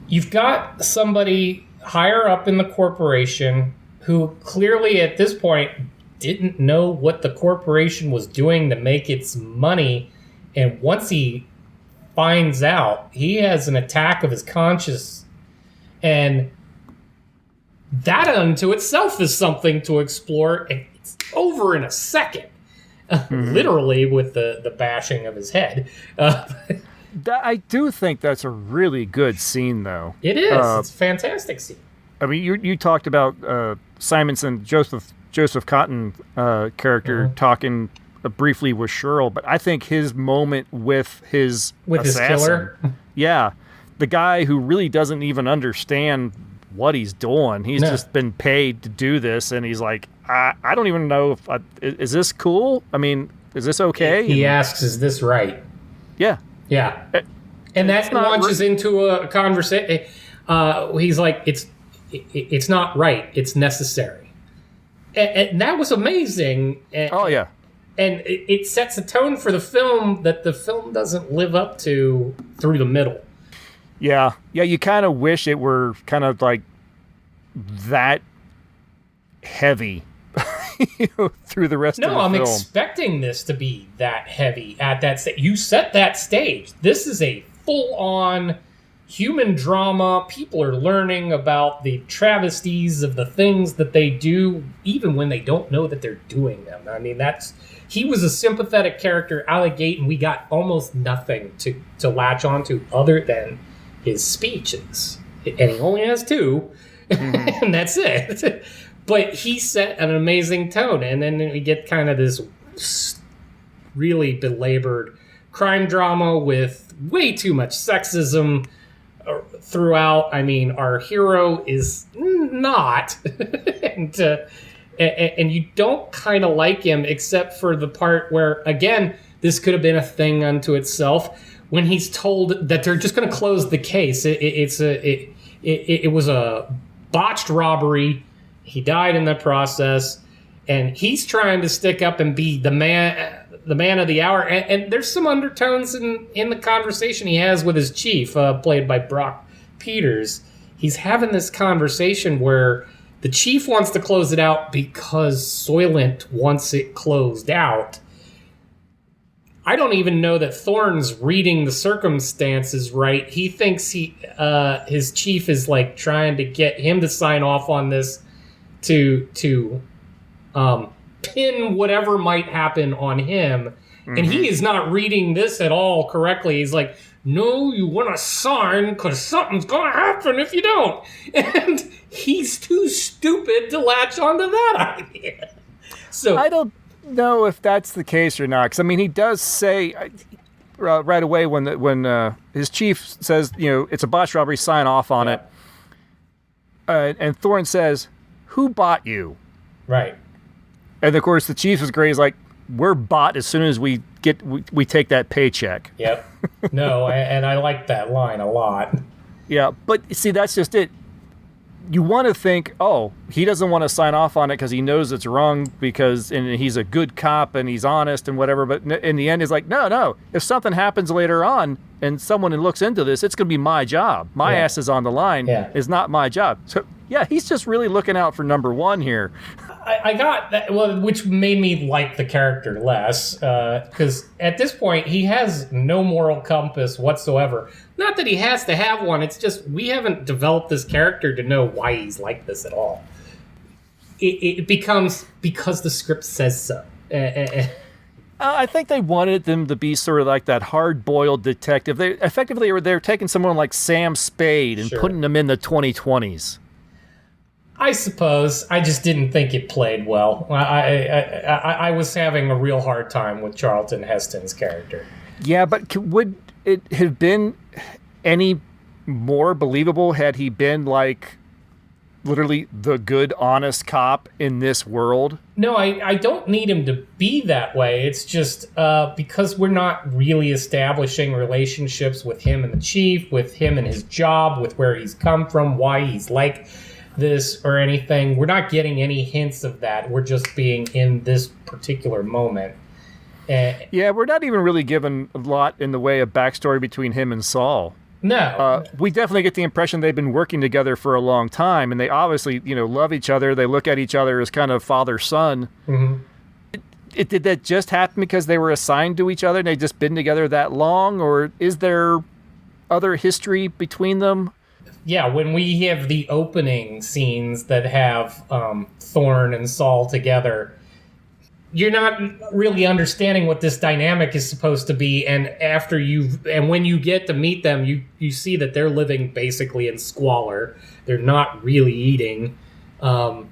you've got somebody higher up in the corporation who clearly at this point didn't know what the corporation was doing to make its money, and once he finds out, he has an attack of his conscience, and that unto itself is something to explore, and it's over in a second. Literally with the bashing of his head. I do think that's a really good scene, though. It is. It's a fantastic scene. I mean, you talked about Simonson, Joseph Cotton character talking briefly with Cheryl, but I think his moment with his assassin, his killer, yeah, the guy who really doesn't even understand what he's doing. He's just been paid to do this, and he's like, I don't even know if is this cool? I mean, is this okay? He asks, "Is this right?" Yeah, yeah, and that launches into a conversation. He's like, "It's not right. It's necessary," and that was amazing. Oh yeah. And it sets a tone for the film that the film doesn't live up to through the middle. Yeah. Yeah, you kind of wish it were kind of like that heavy through the rest of the film. No, I'm expecting this to be that heavy at that stage. You set that stage. This is a full-on human drama. People are learning about the travesties of the things that they do, even when they don't know that they're doing them. I mean, he was a sympathetic character out of the gate, and we got almost nothing to latch onto other than his speeches. And he only has 2, and that's it. But he set an amazing tone, and then we get kind of this really belabored crime drama with way too much sexism throughout. I mean, our hero is not, and you don't kind of like him except for the part where, again, this could have been a thing unto itself. When he's told that they're just going to close the case, it was a botched robbery. He died in the process, and he's trying to stick up and be the man of the hour. And there's some undertones in the conversation he has with his chief, played by Brock Peters. He's having this conversation where the chief wants to close it out because Soylent wants it closed out. I don't even know that Thorne's reading the circumstances right. He thinks his chief is like trying to get him to sign off on this to pin whatever might happen on him. Mm-hmm. And he is not reading this at all correctly. He's like, no, you want to sign because something's going to happen if you don't. And he's too stupid to latch onto that idea. So I don't know if that's the case or not. Because, I mean, he does say right away when his chief says, it's a botched robbery, sign off on it. And Thorne says, who bought you? Right. And, of course, the chief is great. He's like, we're bought as soon as we take that paycheck. Yep. No, and I like that line a lot. Yeah, but see, that's just it. You want to think, oh, he doesn't want to sign off on it because he knows it's wrong and he's a good cop and he's honest and whatever. But in the end, he's like, no. If something happens later on and someone looks into this, it's going to be my job. My ass is on the line. Yeah. It's not my job. So, yeah, he's just really looking out for number one here. I got that, which made me like the character less, because at this point he has no moral compass whatsoever. Not that he has to have one, it's just we haven't developed this character to know why he's like this at all. It becomes because the script says so. I think they wanted them to be sort of like that hard-boiled detective. They're taking someone like Sam Spade and putting them in the 2020s. I suppose. I just didn't think it played well. I was having a real hard time with Charlton Heston's character. Yeah, but would it have been any more believable had he been like literally the good, honest cop in this world? No, I don't need him to be that way. It's just because we're not really establishing relationships with him and the chief, with him and his job, with where he's come from, why he's like this or anything. We're not getting any hints of that. We're just being in this particular moment. Yeah, we're not even really given a lot in the way of backstory between him and Saul. No. We definitely get the impression they've been working together for a long time, and they obviously, love each other. They look at each other as kind of father-son. Mm-hmm. Did that just happen because they were assigned to each other and they've just been together that long, or is there other history between them? Yeah, when we have the opening scenes that have Thorne and Saul together, you're not really understanding what this dynamic is supposed to be. And when you get to meet them, you see that they're living basically in squalor. They're not really eating. And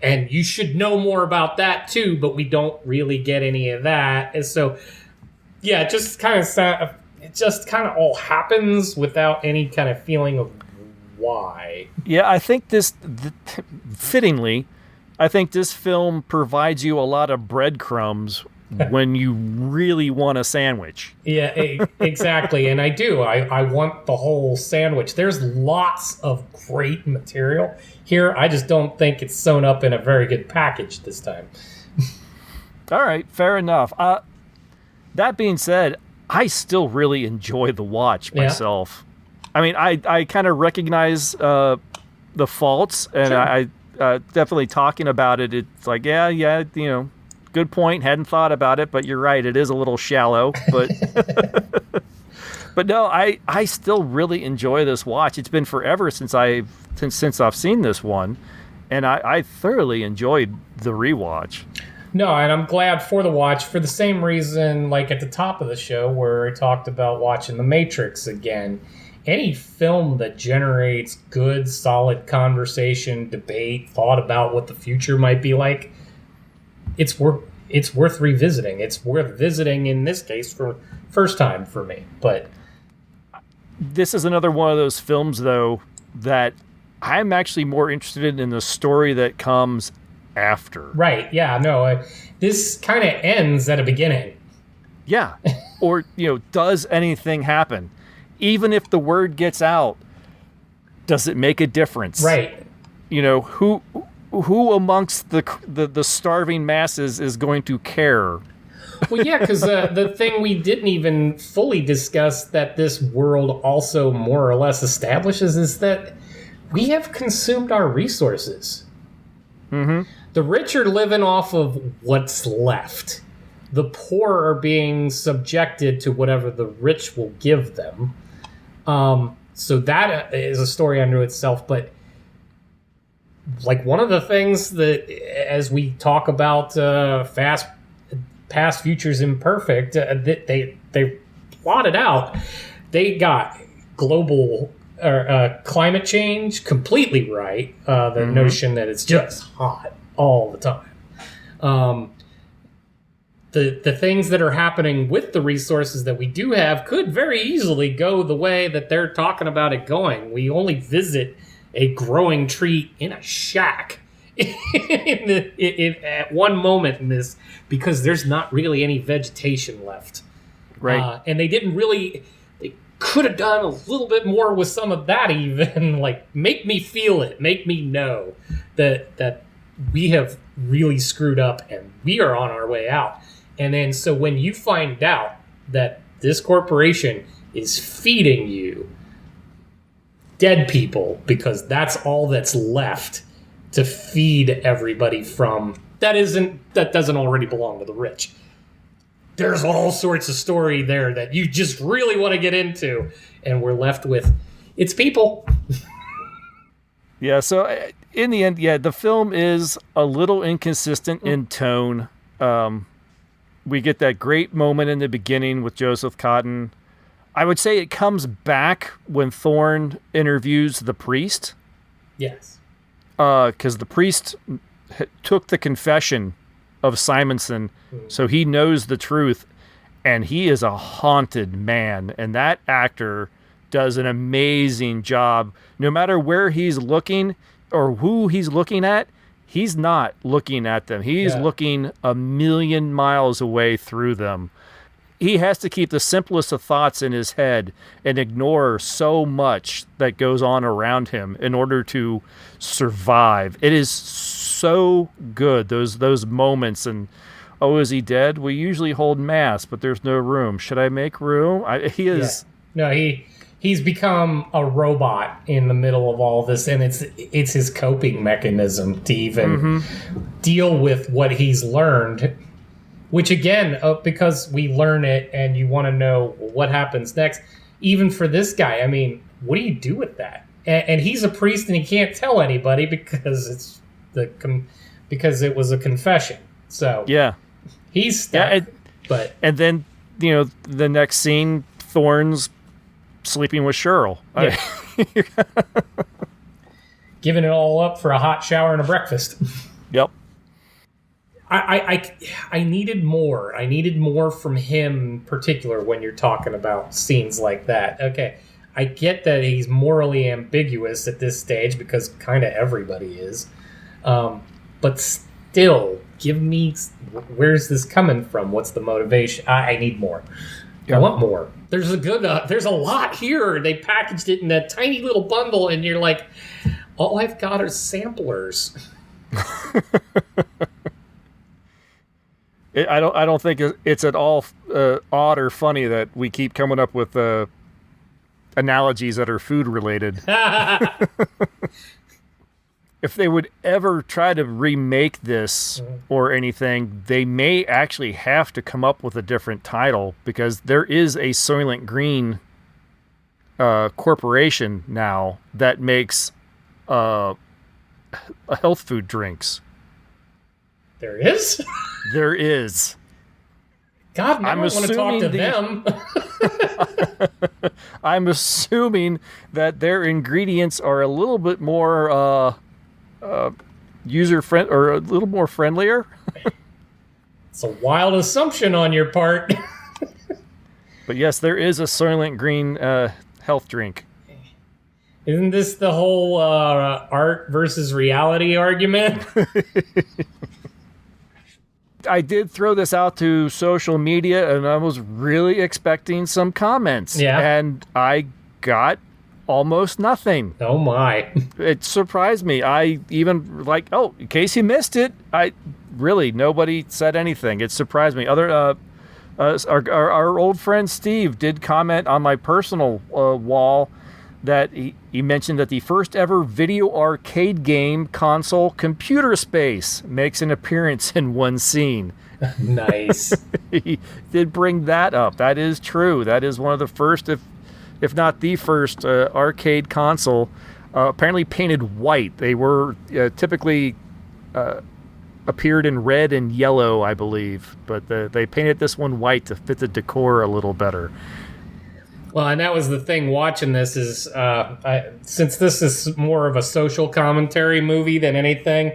you should know more about that too, but we don't really get any of that. And so, yeah, it just kind of all happens without any kind of feeling of why. Yeah, I think fittingly, I think this film provides you a lot of breadcrumbs when you really want a sandwich. Yeah, exactly. And I do. I want the whole sandwich. There's lots of great material here. I just don't think it's sewn up in a very good package this time. All right, fair enough. That being said, I still really enjoy the watch myself. I mean, I kind of recognize the faults, and sure. I definitely talking about it. It's like, yeah, good point. Hadn't thought about it, but you're right. It is a little shallow, but But no, I still really enjoy this watch. It's been forever since I've seen this one, and I thoroughly enjoyed the rewatch. No, and I'm glad for the watch for the same reason, like at the top of the show where I talked about watching The Matrix again. Any film that generates good, solid conversation, debate, thought about what the future might be like, it's worth revisiting. It's worth visiting in this case for first time for me. But this is another one of those films, though, that I'm actually more interested in the story that comes after. Right, yeah, no, this kind of ends at a beginning. Yeah, or, does anything happen? Even if the word gets out, does it make a difference? Right. Who amongst the starving masses is going to care? Well, yeah, because the thing we didn't even fully discuss that this world also more or less establishes is that we have consumed our resources. Mm-hmm. The rich are living off of what's left. The poor are being subjected to whatever the rich will give them. So that is a story unto itself. But like one of the things that, as we talk about past, futures, imperfect, they plotted out. They got global climate change completely right. The notion that it's just hot all the time. The things that are happening with the resources that we do have could very easily go the way that they're talking about it going. We only visit a growing tree in a shack at one moment in this because there's not really any vegetation left. Right. And they didn't really... They could have done a little bit more with some of that even. Like, make me feel it. Make me know that we have really screwed up and we are on our way out. And then, so when you find out that this corporation is feeding you dead people because that's all that's left to feed everybody from, that doesn't already belong to the rich. There's all sorts of story there that you just really want to get into, and we're left with, it's people. Yeah, so in the end, the film is a little inconsistent in tone. We get that great moment in the beginning with Joseph Cotton. I would say it comes back when Thorne interviews the priest. Yes. Because the priest took the confession of Simonson, so he knows the truth, and he is a haunted man. And that actor does an amazing job. No matter where he's looking or who he's looking at, he's not looking at them. He's looking a million miles away through them. He has to keep the simplest of thoughts in his head and ignore so much that goes on around him in order to survive. It is so good, those moments. And, oh, is he dead? We usually hold mass, but there's no room. Should I make room? He is... Yeah. No, he's become a robot in the middle of all this, and it's his coping mechanism to even deal with what he's learned. Which again, because we learn it and you want to know what happens next, even for this guy, I mean, what do you do with that? And he's a priest and he can't tell anybody because because it was a confession. So yeah, he's stuck. And then the next scene, Thorne's sleeping with Cheryl. Yeah. Giving it all up for a hot shower and a breakfast. Yep. I needed more. I needed more from him in particular when you're talking about scenes like that. Okay, I get that he's morally ambiguous at this stage because kind of everybody is. But still, give me, where's this coming from? What's the motivation? I need more. I want more. There's a lot here. They packaged it in that tiny little bundle and you're like, all I've got are samplers. I don't think it's at all odd or funny that we keep coming up with analogies that are food related. If they would ever try to remake this or anything, they may actually have to come up with a different title because there is a Soylent Green corporation now that makes health food drinks. There is? There is. God, I want to talk to them. I'm assuming that their ingredients are a little bit more user friend or a little more friendlier. It's a wild assumption on your part. But yes, there is a Soylent Green health drink. Isn't this the whole art versus reality argument? I did throw this out to social media, and I was really expecting some comments. Yeah. And I got almost nothing. Oh, my. It surprised me. I even, in case you missed it, nobody said anything. It surprised me. Our old friend Steve did comment on my personal wall that he mentioned that the first ever video arcade game console, Computer Space, makes an appearance in one scene. Nice. He did bring that up. That is true. That is one of the first, if not the first, arcade console, apparently painted white. They were typically appeared in red and yellow, I believe, but they painted this one white to fit the decor a little better. Well, and that was the thing watching this is, since this is more of a social commentary movie than anything,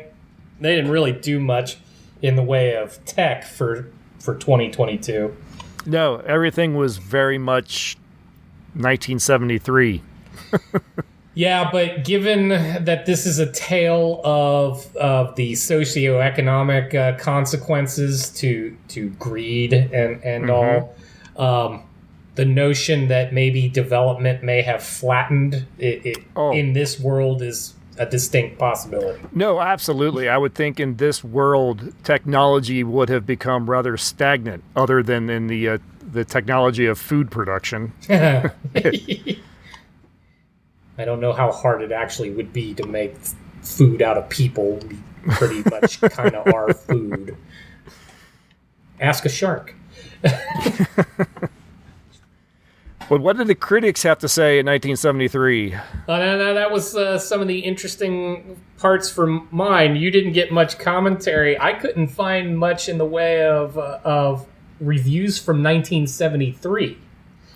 they didn't really do much in the way of tech for 2022. No, everything was very much 1973. Yeah, but given that this is a tale of the socioeconomic consequences to greed and all, the notion that maybe development may have flattened in this world is a distinct possibility. No, absolutely. I would think in this world, technology would have become rather stagnant, other than in the technology of food production. I don't know how hard it actually would be to make food out of people. We pretty much kind of are food. Ask a shark. But what did the critics have to say in 1973? No, that was some of the interesting parts for mine. You didn't get much commentary. I couldn't find much in the way of reviews from 1973.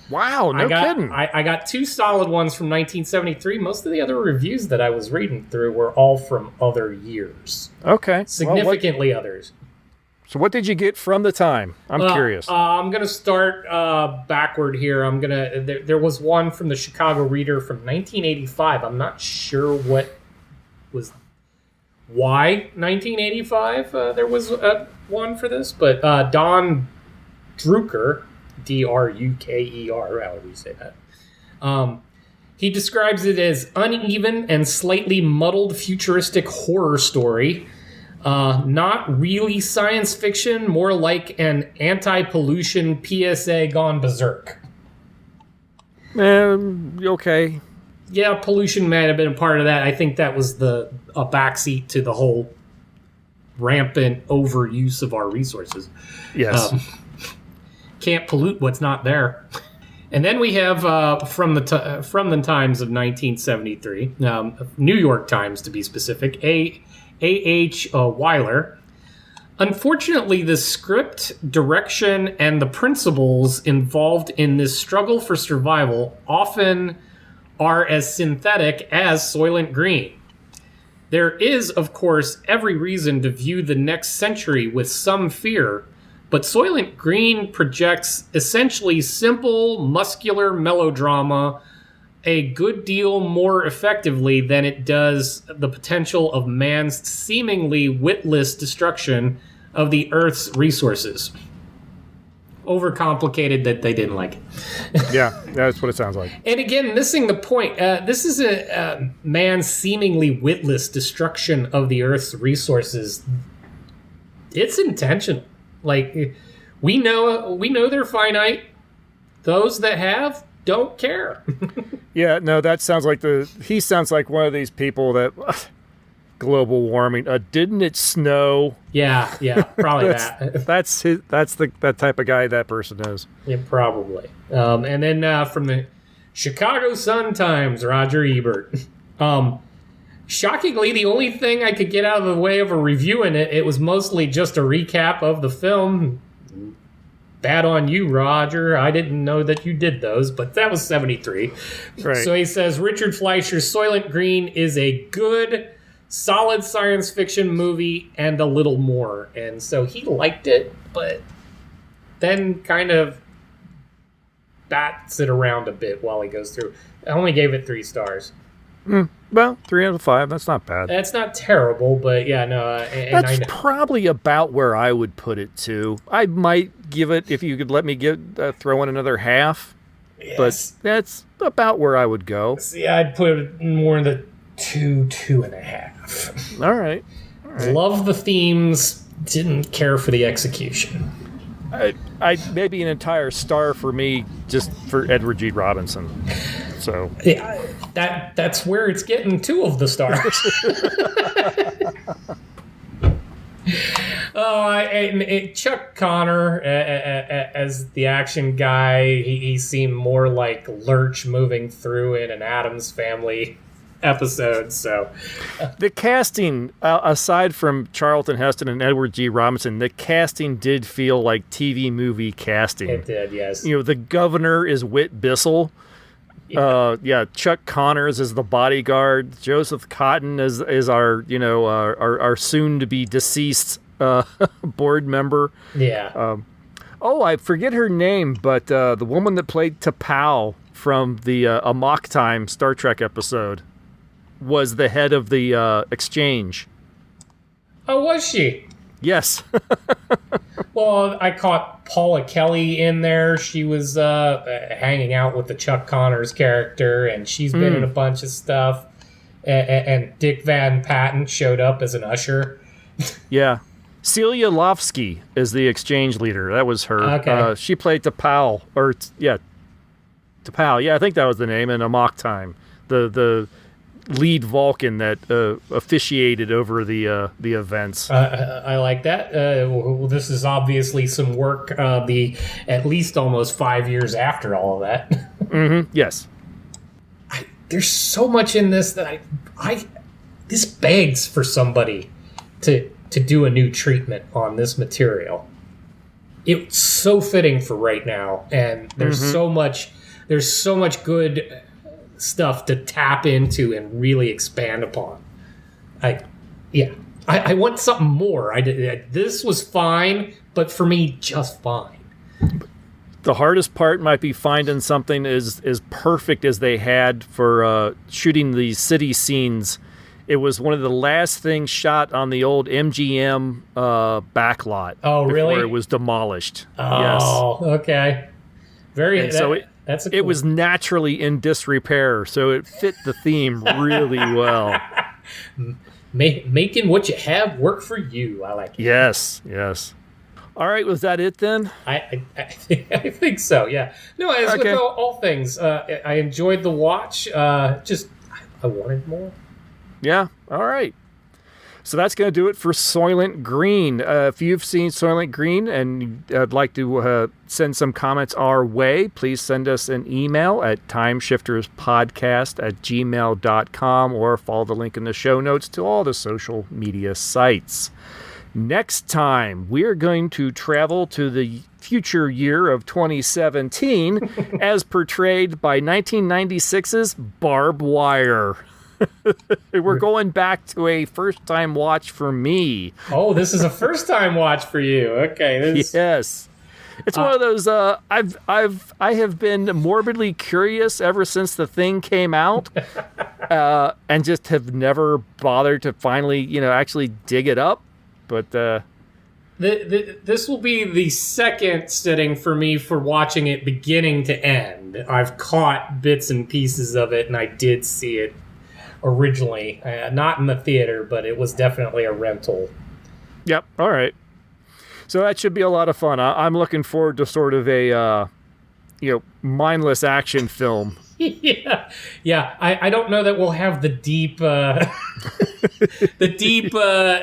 Wow, no kidding. I got two solid ones from 1973. Most of the other reviews that I was reading through were all from other years. Okay. Significantly others. So what did you get from the time? I'm curious. I'm going to start backward here. There was one from the Chicago Reader from 1985. I'm not sure why 1985 there was one for this, but Don Drucker, Druker, however you say that. He describes it as uneven and slightly muddled futuristic horror story. Not really science fiction, more like an anti-pollution PSA gone berserk. Okay. Yeah, pollution might have been a part of that. I think that was a backseat to the whole rampant overuse of our resources. Yes. Can't pollute what's not there. And then we have from the Times of 1973, New York Times to be specific, A.H. Weiler. Unfortunately, the script, direction, and the principles involved in this struggle for survival often are as synthetic as Soylent Green. There is, of course, every reason to view the next century with some fear, but Soylent Green projects essentially simple, muscular melodrama a good deal more effectively than it does the potential of man's seemingly witless destruction of the Earth's resources. Overcomplicated that they didn't like it. Yeah, that's what it sounds like. And again, missing the point. This is a man's seemingly witless destruction of the Earth's resources. It's intentional. Like, we know they're finite. Those that have don't care. Yeah, no, that sounds like he sounds like one of these people that global warming. Didn't it snow? Yeah, probably that. That's that type of guy that person is. Yeah, probably. And then from the Chicago Sun-Times, Roger Ebert. Shockingly, the only thing I could get out of the way of a review in it was mostly just a recap of the film. Bad on you, Roger. I didn't know that you did those, but that was 73. Right. So he says, Richard Fleischer's Soylent Green is a good, solid science fiction movie and a little more. And so he liked it, but then kind of bats it around a bit while he goes through. I only gave it 3 stars. Well, 3 out of 5. That's not bad. That's not terrible, but yeah, no. That's probably about where I would put it too. I might give it, if you could let me throw in another half. Yes. But that's about where I would go. See, I'd put it more in the 2.5. All right. Love the themes. Didn't care for the execution. I maybe an entire star for me just for Edgar G. Robinson. So yeah, that's where it's getting 2 of the stars. Chuck Connor as the action guy, he seemed more like Lurch moving through in an Addams Family episode. So the casting, aside from Charlton Heston and Edgar G. Robinson, the casting did feel like TV movie casting. It did, yes. The governor is Whit Bissell. Yeah. Chuck Connors is the bodyguard. Joseph Cotton is our our soon to be deceased board member. Yeah. I forget her name, but the woman that played T'Pau from the Amok Time Star Trek episode was the head of the exchange. Oh, was she? Yes. Well, I caught Paula Kelly in there. She was hanging out with the Chuck Connors character, and she's been in a bunch of stuff. And Dick Van Patten showed up as an usher. Yeah. Celia Lofsky is the exchange leader. That was her. Okay. She played T'Pau. T'Pau. Yeah, I think that was the name in Amok Time. The lead Vulcan that officiated over the events. I like that. This is obviously some work. At least almost 5 years after all of that. Mm-hmm. Yes. There's so much in this that this begs for somebody to do a new treatment on this material. It's so fitting for right now, and there's so much good stuff to tap into and really expand upon. I want something more. This was fine, but for me, just fine. The hardest part might be finding something as perfect as they had for shooting the city scenes. It was one of the last things shot on the old MGM backlot. Oh, really? Before it was demolished. Oh, yes. Okay. It was naturally in disrepair, so it fit the theme really well. Making what you have work for you. I like it. Yes. All right, was that it then? I think so, yeah. No, as with all things, I enjoyed the watch. I wanted more. Yeah, all right. So that's going to do it for Soylent Green. If you've seen Soylent Green and you'd like to send some comments our way, please send us an email at timeshifterspodcast@gmail.com or follow the link in the show notes to all the social media sites. Next time, we're going to travel to the future year of 2017 as portrayed by 1996's Barbed Wire. We're going back to a first-time watch for me. Oh, this is a first-time watch for you. Okay. Yes. It's one of those. I have been morbidly curious ever since the thing came out, and just have never bothered to finally, actually dig it up. But this will be the second sitting for me for watching it beginning to end. I've caught bits and pieces of it, and I did see it originally, not in the theater, but it was definitely a rental. Yep. All right. So that should be a lot of fun. I'm looking forward to sort of a, mindless action film. Yeah. I don't know that we'll have the deep,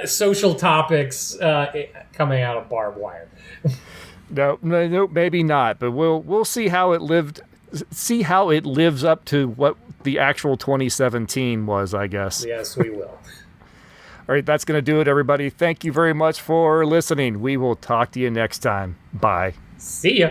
social topics coming out of Barbed Wire. No, maybe not. But we'll see how it lived see how it lives up to what the actual 2017 was, I guess. Yes, we will. All right, that's going to do it, everybody. Thank you very much for listening. We will talk to you next time. Bye. See ya.